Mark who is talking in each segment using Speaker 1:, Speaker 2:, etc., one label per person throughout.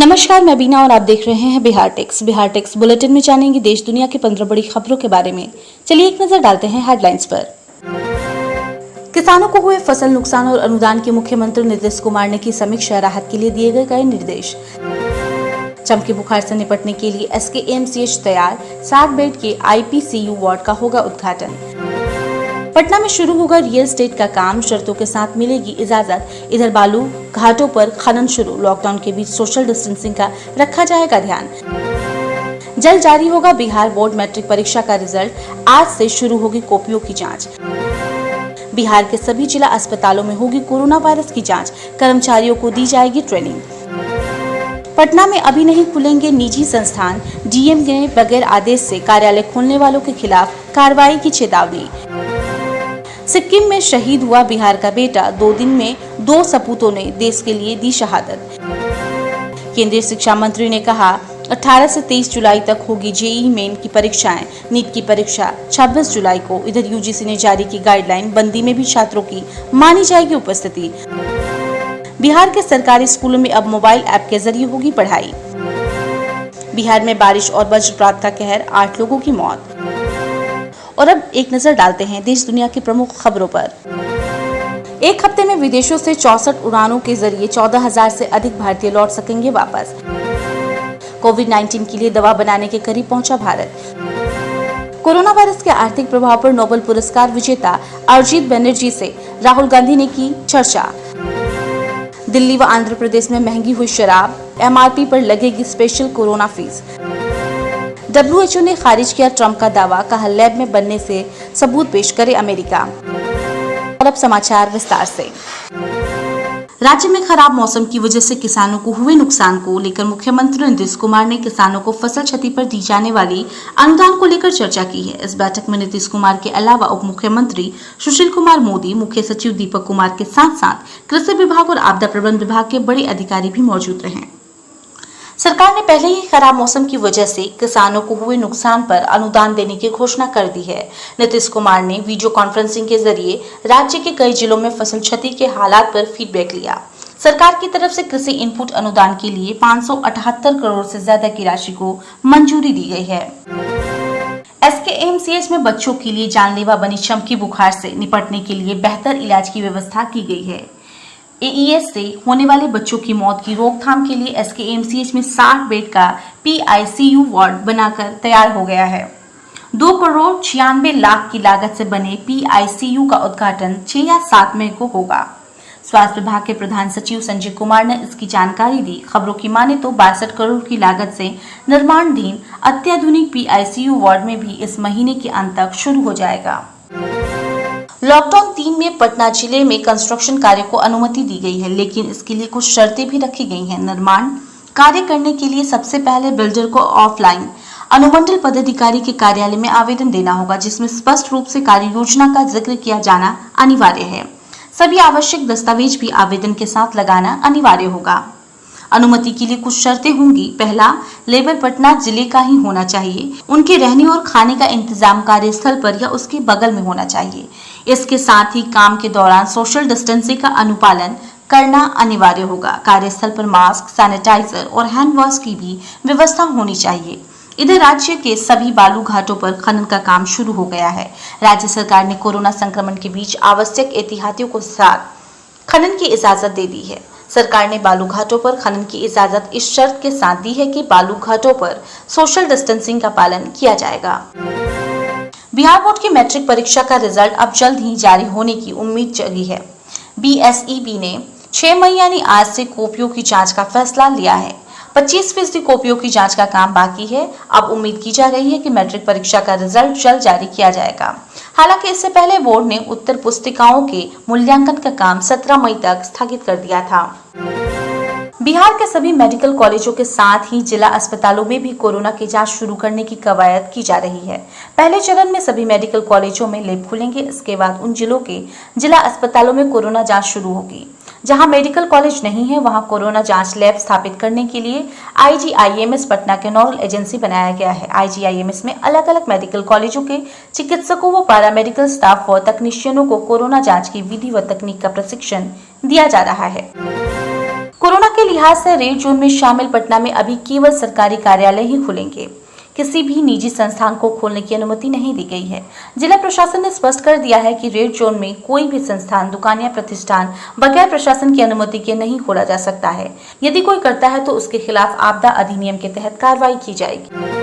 Speaker 1: नमस्कार, मैं बीना और आप देख रहे हैं बिहार टेक्स बुलेटिन में जानेंगे देश दुनिया की 15 बड़ी खबरों के बारे में। चलिए एक नजर डालते हैं हेडलाइंस पर। किसानों को हुए फसल नुकसान और अनुदान की मुख्यमंत्री नीतीश कुमार ने की समीक्षा, राहत के लिए दिए गए निर्देश। चमकी बुखार से निपटने के लिए SKMCH तैयार, 60 बेड के IPCU वार्ड का होगा उद्घाटन। पटना में शुरू होगा रियल एस्टेट का काम, शर्तों के साथ मिलेगी इजाजत। इधर बालू घाटों पर खनन शुरू, लॉकडाउन के बीच सोशल डिस्टेंसिंग का रखा जाएगा ध्यान। जल्द जारी होगा बिहार बोर्ड मैट्रिक परीक्षा का रिजल्ट, आज से शुरू होगी कॉपियों की जांच। बिहार के सभी जिला अस्पतालों में होगी कोरोना वायरस की जांच, कर्मचारियों को दी जाएगी ट्रेनिंग। पटना में अभी नहीं खुलेंगे निजी संस्थान, DM ने बगैर आदेश से कार्यालय खोलने वालों के खिलाफ कार्रवाई की चेतावनी। सिक्किम में शहीद हुआ बिहार का बेटा, 2 दिन में 2 सपूतों ने देश के लिए दी शहादत। केंद्रीय शिक्षा मंत्री ने कहा 18 से 23 जुलाई तक होगी JEE मेन की परीक्षाएं, नीट की परीक्षा 26 जुलाई को। इधर UGC ने जारी की गाइडलाइन, बंदी में भी छात्रों की मानी जाएगी उपस्थिति। बिहार के सरकारी स्कूलों में अब मोबाइल ऐप के जरिए होगी पढ़ाई। बिहार में बारिश और वज्रपात का कहर, 8 लोगों की मौत। और अब एक नजर डालते हैं देश दुनिया की प्रमुख खबरों पर। एक हफ्ते में विदेशों से 64 उड़ानों के जरिए 14,000 से अधिक भारतीय लौट सकेंगे वापस। कोविड-19 के लिए दवा बनाने के करीब पहुंचा भारत। कोरोना वायरस के आर्थिक प्रभाव पर नोबेल पुरस्कार विजेता अरिजीत बनर्जी से राहुल गांधी ने की चर्चा। दिल्ली व आंध्र प्रदेश में महंगी हुई शराब, MRP पर लगेगी स्पेशल कोरोना फीस। WHO ने खारिज किया ट्रंप का दावा, कहा लैब में बनने से सबूत पेश करे अमेरिका। और अब समाचार विस्तार से। राज्य में खराब मौसम की वजह से किसानों को हुए नुकसान को लेकर मुख्यमंत्री नीतीश कुमार ने किसानों को फसल क्षति पर दी जाने वाली अनुदान को लेकर चर्चा की है। इस बैठक में नीतीश कुमार के अलावा उप मुख्यमंत्री सुशील कुमार मोदी, मुख्य सचिव दीपक कुमार के साथ साथ कृषि विभाग और आपदा प्रबंधन विभाग के बड़े अधिकारी भी मौजूद रहे। सरकार ने पहले ही खराब मौसम की वजह से किसानों को हुए नुकसान पर अनुदान देने की घोषणा कर दी है। नीतीश कुमार ने वीडियो कॉन्फ्रेंसिंग के जरिए राज्य के कई जिलों में फसल क्षति के हालात पर फीडबैक लिया। सरकार की तरफ से कृषि इनपुट अनुदान के लिए 578 करोड़ से ज्यादा की राशि को मंजूरी दी गई है। SKMCH में बच्चों के लिए जानलेवा बनी चमकी बुखार से निपटने के लिए बेहतर इलाज की व्यवस्था की गई है। AES से होने वाले बच्चों की मौत की रोकथाम के लिए SKMCH में 60 बेड का PICU वार्ड बनाकर तैयार हो गया है। 2 करोड़ 96 लाख की लागत से बने PICU का उद्घाटन 6 या 7 मई को होगा। स्वास्थ्य विभाग के प्रधान सचिव संजय कुमार ने इसकी जानकारी दी। खबरों की माने तो 62 करोड़ की लागत से निर्माणाधीन अत्याधुनिक PICU वार्ड में भी इस महीने के अंत तक शुरू हो जाएगा। लॉकडाउन 3 में पटना जिले में कंस्ट्रक्शन कार्य को अनुमति दी गई है, लेकिन इसके लिए कुछ शर्तें भी रखी गई हैं। निर्माण कार्य करने के लिए सबसे पहले बिल्डर को ऑफलाइन अनुमंडल पदाधिकारी के कार्यालय में आवेदन देना होगा, जिसमें स्पष्ट रूप से कार्य योजना का जिक्र किया जाना अनिवार्य है। सभी आवश्यक दस्तावेज भी आवेदन के साथ लगाना अनिवार्य होगा। अनुमति के लिए कुछ शर्तें होंगी। पहला, लेबर पटना जिले का ही होना चाहिए। उनके रहने और खाने का इंतजाम कार्यस्थल पर या उसके बगल में होना चाहिए। इसके साथ ही काम के दौरान सोशल डिस्टेंसिंग का अनुपालन करना अनिवार्य होगा। कार्यस्थल पर मास्क, सैनिटाइजर और हैंड वॉश की भी व्यवस्था होनी चाहिए। इधर राज्य के सभी बालू घाटों पर खनन का काम शुरू हो गया है। राज्य सरकार ने कोरोना संक्रमण के बीच आवश्यक एहतियातों के साथ खनन की इजाजत दे दी है। सरकार ने बालू घाटों पर खनन की इजाजत इस शर्त के साथ दी है कि बालू घाटों पर सोशल डिस्टेंसिंग का पालन किया जाएगा। बिहार बोर्ड की मैट्रिक परीक्षा का रिजल्ट अब जल्द ही जारी होने की उम्मीद जगी है। BSEB ने 6 मई यानी आज से कॉपियों की जांच का फैसला लिया है। 25% कॉपियों की जांच का काम बाकी है। अब उम्मीद की जा रही है कि मैट्रिक परीक्षा का रिजल्ट जल्द जारी किया जाएगा। हालांकि इससे पहले बोर्ड ने उत्तर पुस्तिकाओं के मूल्यांकन का काम 17 मई तक स्थगित कर दिया था। बिहार के सभी मेडिकल कॉलेजों के साथ ही जिला अस्पतालों में भी कोरोना की जांच शुरू करने की कवायद की जा रही है। पहले चरण में सभी मेडिकल कॉलेजों में लैब खुलेंगे। इसके बाद उन जिलों के जिला अस्पतालों में कोरोना जांच शुरू होगी। जहां मेडिकल कॉलेज नहीं है, वहां कोरोना जांच लैब स्थापित करने के लिए IGIMS पटना के नोडल एजेंसी बनाया गया है। IGIMS में अलग अलग मेडिकल कॉलेजों के चिकित्सकों व पैरामेडिकल स्टाफ व तकनीशियनों को कोरोना जांच की विधि व तकनीक का प्रशिक्षण दिया जा रहा है। कोरोना के के लिहाज से रेड जोन में शामिल पटना में अभी केवल सरकारी कार्यालय ही खुलेंगे। किसी भी निजी संस्थान को खोलने की अनुमति नहीं दी गई है। जिला प्रशासन ने स्पष्ट कर दिया है कि रेड जोन में कोई भी संस्थान, दुकान या प्रतिष्ठान बगैर प्रशासन की अनुमति के नहीं खोला जा सकता है। यदि कोई करता है तो उसके खिलाफ आपदा अधिनियम के तहत कार्रवाई की जाएगी।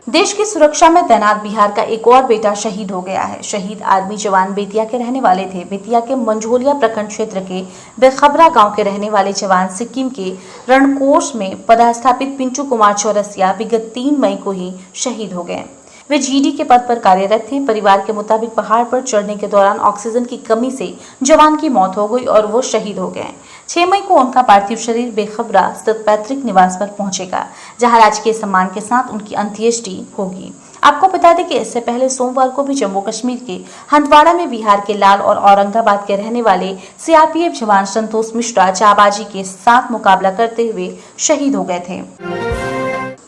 Speaker 1: देश की सुरक्षा में तैनात बिहार का एक और बेटा शहीद हो गया है। शहीद आर्मी जवान बेतिया के रहने वाले थे। बेतिया के मंझोलिया प्रखंड क्षेत्र के बेखबरा गांव के रहने वाले जवान सिक्किम के रणकोष में पदस्थापित पिंटू कुमार चौरसिया विगत 3 मई को ही शहीद हो गए। वे जीडी के पद पर कार्यरत थे। परिवार के मुताबिक पहाड़ पर चढ़ने के दौरान ऑक्सीजन की कमी से जवान की मौत हो गई और वो शहीद हो गए। 6 मई को उनका पार्थिव शरीर बेखबरा स्थित पैतृक निवास पर पहुंचेगा, जहां राजकीय सम्मान के साथ उनकी अंत्येष्टि होगी। आपको बता दें कि इससे पहले सोमवार को भी जम्मू कश्मीर के हंदवाड़ा में बिहार के लाल और औरंगाबाद के रहने वाले सीआरपीएफ जवान संतोष मिश्रा चाबाजी के साथ मुकाबला करते हुए शहीद हो गए थे।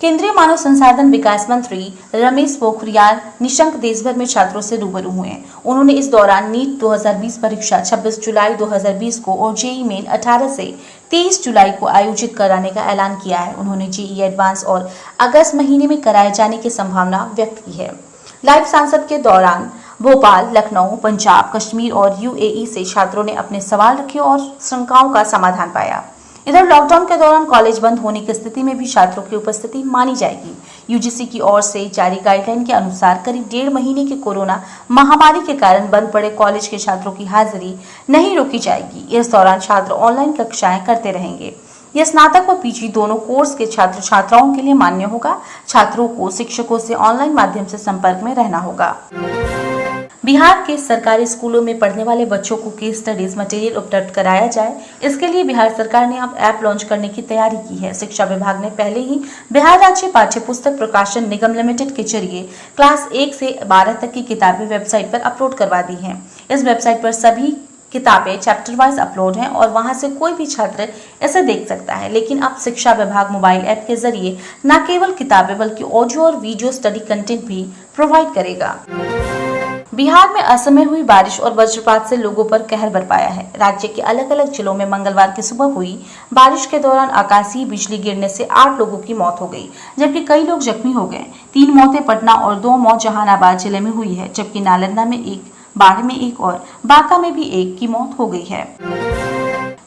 Speaker 1: केंद्रीय मानव संसाधन विकास मंत्री रमेश पोखरियाल निशंक देश भर में छात्रों से रूबरू हुए। उन्होंने इस दौरान नीट 2020 परीक्षा 26 जुलाई 2020 को और जेईई मेन 18 से 23 जुलाई को आयोजित कराने का ऐलान किया है। उन्होंने जेईई एडवांस और अगस्त महीने में कराए जाने की संभावना व्यक्त की है। लाइव संसद के दौरान भोपाल, लखनऊ, पंजाब, कश्मीर और यूएई से छात्रों ने अपने सवाल रखे और शंकाओं का समाधान पाया। इधर लॉकडाउन के दौरान कॉलेज बंद होने की स्थिति में भी छात्रों की उपस्थिति मानी जाएगी। यूजीसी की ओर से जारी गाइडलाइन के अनुसार करीब 1.5 महीने की कोरोना महामारी के कारण बंद पड़े कॉलेज के छात्रों की हाजिरी नहीं रोकी जाएगी। इस दौरान छात्र ऑनलाइन कक्षाएं करते रहेंगे। यह स्नातक व पीजी दोनों कोर्स के छात्र छात्राओं के लिए मान्य होगा। छात्रों को शिक्षकों से ऑनलाइन माध्यम से संपर्क में रहना होगा। बिहार के सरकारी स्कूलों में पढ़ने वाले बच्चों को केस स्टडीज मटेरियल उपलब्ध कराया जाए, इसके लिए बिहार सरकार ने अब ऐप लॉन्च करने की तैयारी की है। शिक्षा विभाग ने पहले ही बिहार राज्य पाठ्य पुस्तक प्रकाशन निगम लिमिटेड के जरिए क्लास 1 से 12 तक की किताबें वेबसाइट पर अपलोड करवा दी हैं। इस वेबसाइट पर सभी किताबें चैप्टर वाइज अपलोड हैं और वहां से कोई भी छात्र इसे देख सकता है। लेकिन अब शिक्षा विभाग मोबाइल ऐप के जरिए न केवल किताबें बल्कि ऑडियो और वीडियो स्टडी कंटेंट भी प्रोवाइड करेगा। बिहार में असमय हुई बारिश और वज्रपात से लोगों पर कहर बरपाया है। राज्य के अलग अलग जिलों में मंगलवार की सुबह हुई बारिश के दौरान आकाशीय बिजली गिरने से 8 लोगों की मौत हो गई, जबकि कई लोग जख्मी हो गए। 3 मौतें पटना और 2 मौत जहानाबाद जिले में हुई है, जबकि नालंदा में 1, बाढ़ में 1 और बांका में भी 1 की मौत हो गई है।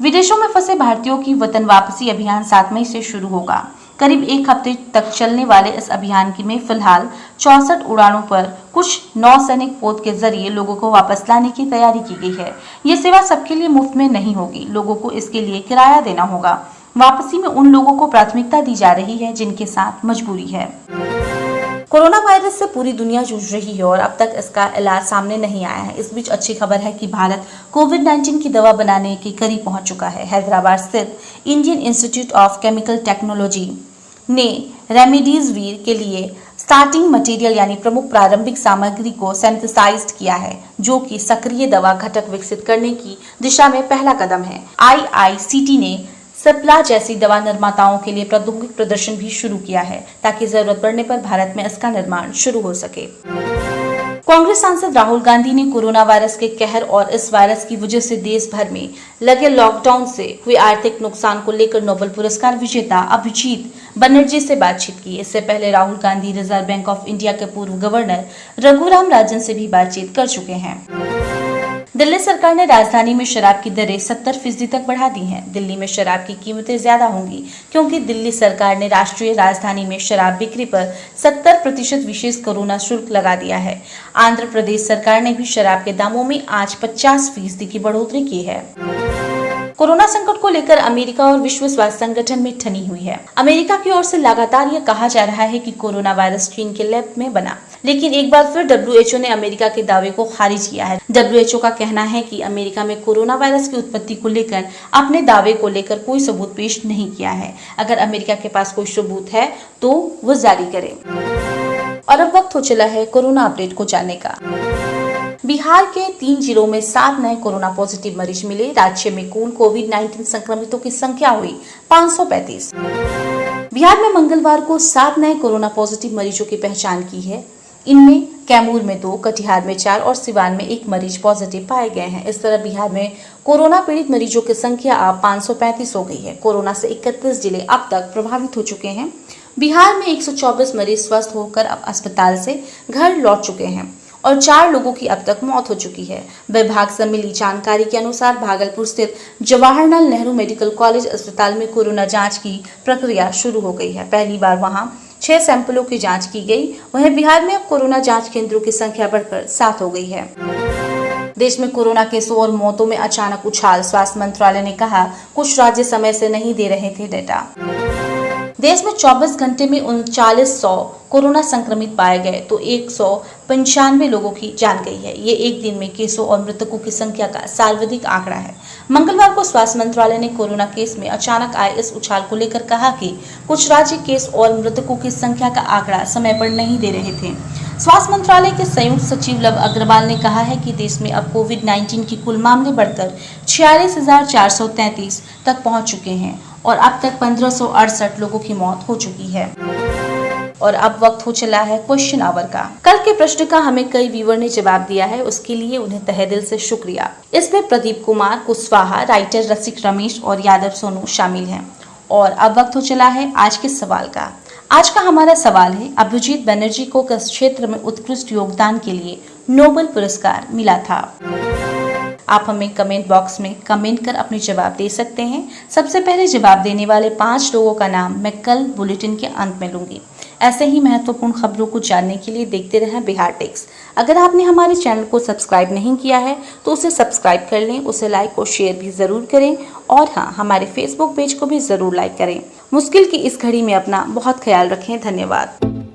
Speaker 1: विदेशों में फंसे भारतीयों की वतन वापसी अभियान 7 मई से शुरू होगा। करीब 1 हफ्ते तक चलने वाले इस अभियान में फिलहाल 64 उड़ानों पर कुछ नौसैनिक पोत के जरिए लोगों को वापस लाने की तैयारी की गई है। ये सेवा सबके लिए मुफ्त में नहीं होगी, लोगों को इसके लिए किराया देना होगा। वापसी में उन लोगों को प्राथमिकता दी जा रही है जिनके साथ मजबूरी है। कोरोना वायरस से पूरी दुनिया जूझ रही है और अब तक इसका इलाज सामने नहीं आया है। इस बीच अच्छी खबर है कि भारत कोविड-19 की दवा बनाने के करीब पहुंच चुका है। हैदराबाद स्थित Indian institute of chemical technology ने रेमडेसिविर के लिए स्टार्टिंग मटेरियल यानी प्रमुख प्रारंभिक सामग्री को सिंथेसाइज्ड किया है, जो कि सक्रिय दवा घटक विकसित करने की दिशा में पहला कदम है। आईआईसीटी ने सिप्ला जैसी दवा निर्माताओं के लिए प्रौद्योगिक प्रदर्शन भी शुरू किया है, ताकि जरूरत पड़ने पर भारत में इसका निर्माण शुरू हो सके। कांग्रेस सांसद राहुल गांधी ने कोरोना वायरस के कहर और इस वायरस की वजह से देश भर में लगे लॉकडाउन से हुए आर्थिक नुकसान को लेकर नोबेल पुरस्कार विजेता अभिजीत बनर्जी से बातचीत की। इससे पहले Rahul Gandhi reserve bank of India के पूर्व गवर्नर रघुराम राजन से भी बातचीत कर चुके हैं। दिल्ली सरकार ने राजधानी में शराब की दरें 70% तक बढ़ा दी हैं। दिल्ली में शराब की कीमतें ज्यादा होंगी क्योंकि दिल्ली सरकार ने राष्ट्रीय राजधानी में शराब बिक्री पर 70% विशेष कोरोना शुल्क लगा दिया है। आंध्र प्रदेश सरकार ने भी शराब के दामों में आज 50% की बढ़ोतरी की है। कोरोना संकट को लेकर अमेरिका और विश्व स्वास्थ्य संगठन में ठनी हुई है। अमेरिका की ओर से लगातार यह कहा जा रहा है कि कोरोना वायरस चीन के लैब में बना, लेकिन एक बार फिर WHO ने अमेरिका के दावे को खारिज किया है। WHO का कहना है कि अमेरिका में कोरोना वायरस की उत्पत्ति को लेकर अपने दावे को लेकर कोई सबूत पेश नहीं किया है। अगर अमेरिका के पास कोई सबूत है तो वो जारी करे। और अब वक्त हो चला है कोरोना अपडेट को जानने का। बिहार के 3 जिलों में 7 नए कोरोना पॉजिटिव मरीज मिले। राज्य में कुल कोविड-19 संक्रमितों की संख्या हुई 535। बिहार में मंगलवार को 7 नए कोरोना पॉजिटिव मरीजों की पहचान की है। इनमें कैमूर में 2, कटिहार में 4 और सिवान में 1 मरीज पॉजिटिव पाए गए हैं। इस तरह बिहार में कोरोना पीड़ित मरीजों की संख्या अब 535 हो गई है। कोरोना से 31 जिले अब तक प्रभावित हो चुके हैं। बिहार में 124 मरीज स्वस्थ होकर अब अस्पताल से घर लौट चुके हैं और 4 लोगों की अब तक मौत हो चुकी है। विभाग से मिली जानकारी के अनुसार भागलपुर स्थित जवाहरलाल नेहरू मेडिकल कॉलेज अस्पताल में कोरोना जांच की प्रक्रिया शुरू हो गई है। पहली बार वहां 6 सैंपलों की जांच की गई। वहीं बिहार में अब कोरोना जांच केंद्रों की संख्या बढ़कर 7 हो गई है। देश में कोरोना केसों और मौतों में अचानक उछाल। स्वास्थ्य मंत्रालय ने कहा, कुछ राज्य समय से नहीं दे रहे थे डेटा। देश में 24 घंटे में 3900 कोरोना संक्रमित पाए गए तो 195 लोगों की जान गई है। ये एक दिन में केसों और मृतकों की संख्या का सर्वाधिक आंकड़ा है। मंगलवार को स्वास्थ्य मंत्रालय ने कोरोना केस में अचानक आए इस उछाल को लेकर कहा कि कुछ राज्य केस और मृतकों की संख्या का आंकड़ा समय पर नहीं दे रहे थे। स्वास्थ्य मंत्रालय के संयुक्त सचिव लव अग्रवाल ने कहा है कि देश में अब कोविड-19 की कुल मामले बढ़कर 46,433 तक पहुंच चुके हैं और अब तक 1568 लोगों की मौत हो चुकी है। और अब वक्त हो चला है क्वेश्चन आवर का। कल के प्रश्न का हमें कई व्यूअर ने जवाब दिया है, उसके लिए उन्हें तहे दिल से शुक्रिया। इसमें प्रदीप कुमार कुशवाहा, राइटर रसिक रमेश और यादव सोनू शामिल हैं। और अब वक्त हो चला है आज के सवाल का। आज का हमारा सवाल है, अभिजीत बनर्जी को किस क्षेत्र में उत्कृष्ट योगदान के लिए नोबेल पुरस्कार मिला था? आप हमें कमेंट बॉक्स में कमेंट कर अपने जवाब दे सकते हैं। सबसे पहले जवाब देने वाले 5 लोगों का नाम मैं कल बुलेटिन के अंत में लूंगी। ऐसे ही महत्वपूर्ण खबरों को जानने के लिए देखते रहें बिहार टेक्स। अगर आपने हमारे चैनल को सब्सक्राइब नहीं किया है तो उसे सब्सक्राइब कर लें, उसे लाइक और शेयर भी जरूर करें और हाँ, हमारे फेसबुक पेज को भी जरूर लाइक करें। मुश्किल की इस घड़ी में अपना बहुत ख्याल रखें। धन्यवाद।